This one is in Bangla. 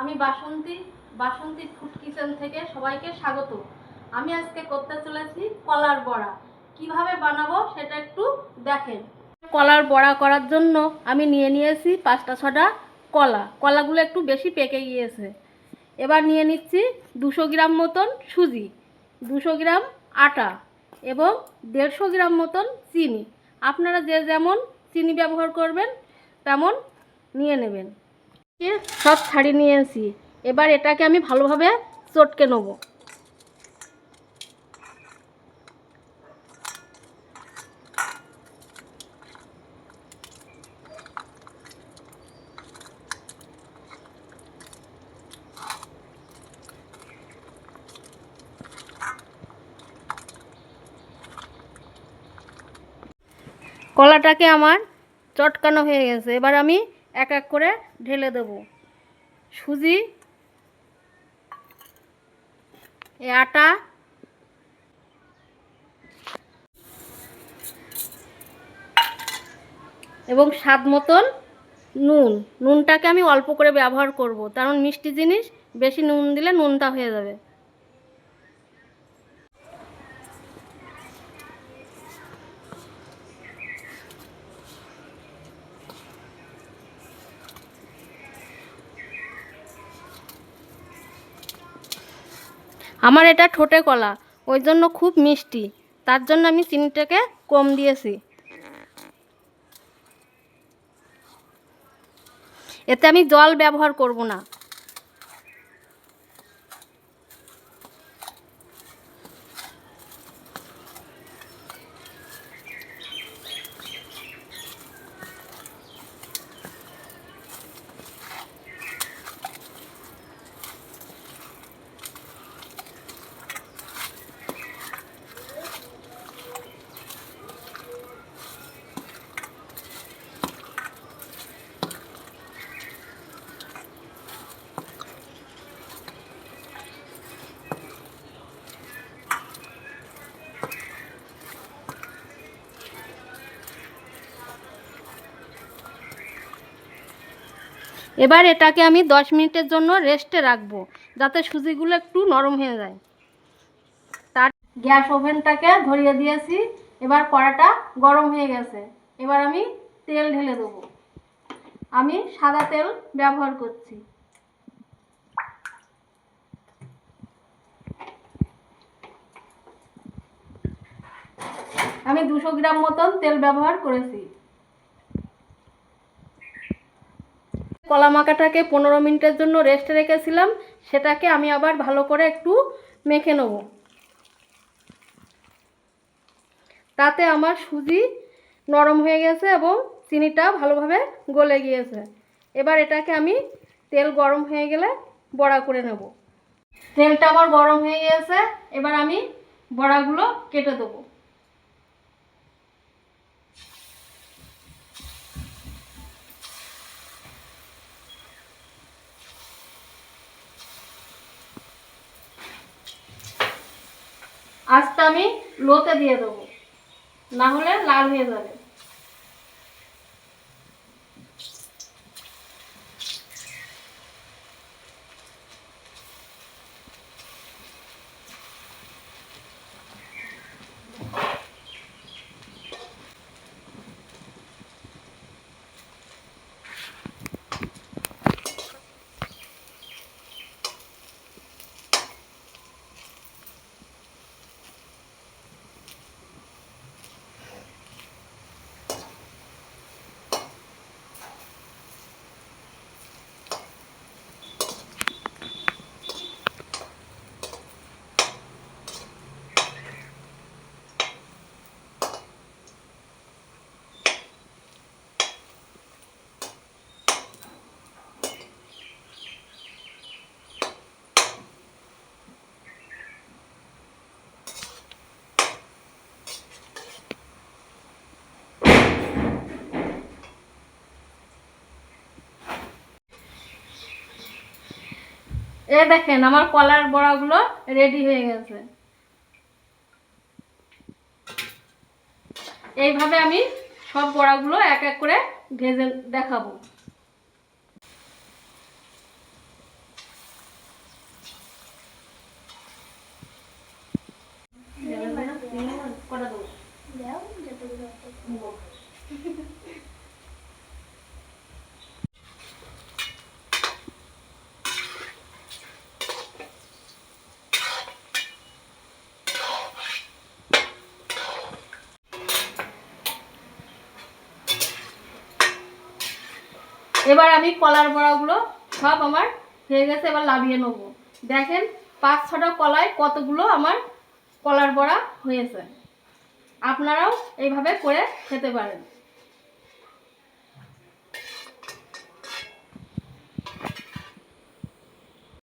আমি বাসন্তী বাসন্তী ফুড কিচেন থেকে সবাইকে স্বাগত। আমি আজকে করতে চলেছি কলার বড়া। কিভাবে বানাবো সেটা একটু দেখেন। কলার বড়া করার জন্য আমি নিয়েছি 5টা-6টা কলাগুলো একটু বেশি পেকে গিয়েছে। এবার নিয়ে নিচ্ছি 200 গ্রাম মতন সুজি, 200 গ্রাম আটা এবং 150 গ্রাম মতন চিনি। আপনারা যে যেমন চিনি ব্যবহার করবেন তেমন নিয়ে নেবেন। সব ছাড়িয়ে নিয়েছি। এবার এটাকে আমি ভালোভাবে চটকে নেব। কলাটাকে আমার চটকানো হয়ে গেছে। এবার আমি এক এক করে ঢেলে দেব। সুজি, আটা এবং স্বাদ মতন নুনটাকে আমি অল্প করে ব্যবহার করব, কারণ মিষ্টি জিনিস বেশি নুন দিলে নুনটা হয়ে যাবে। আমার এটা ঠোঁটে কলা, ওই জন্য খুব মিষ্টি, তার জন্য আমি চিনিটাকে কম দিয়েছি। এতে আমি জল ব্যবহার করব না। এবার এটাকে আমি 10 মিনিটের জন্য রেস্টে রাখবো, যাতে সুজিগুলো একটু নরম হয়ে যায়। তার গ্যাস ওভেনটাকে ধরিয়ে দিয়েছি। এবার কড়াটা গরম হয়ে গেছে। এবার আমি তেল ঢেলে দেবো। আমি সাদা তেল ব্যবহার করছি। আমি 200 গ্রাম মতন তেল ব্যবহার করেছি। কলা মাখাটাকে 15 মিনিটের জন্য রেস্টে রেখেছিলাম, সেটাকে আমি আবার ভালো করে একটু মেখে নেব। তাতে আমার সুজি নরম হয়ে গেছে এবং চিনিটা ভালোভাবে গলে গিয়েছে। এবার এটাকে আমি তেল গরম হয়ে গেলে বড়া করে নেব। তেলটা আমার গরম হয়ে গিয়েছে। এবার আমি বড়াগুলো কেটে দেবো। আজটা আমি লোতে দিয়ে দেবো, না হলে লাল হয়ে যাবে। দেখেন আমার কলার বড়াগুলো রেডি হয়ে গেছে। এইভাবে আমি সব বড়াগুলো এক এক করে ভেজে দেখাবো। এবার আমি কলার বড়াগুলো সব আমার হয়ে গেছে, এবার নামিয়ে নেব। দেখেন 5-6টা কলায় কতগুলো আমার কলার বড়া হয়েছে। আপনারাও এইভাবে করে খেতে পারেন।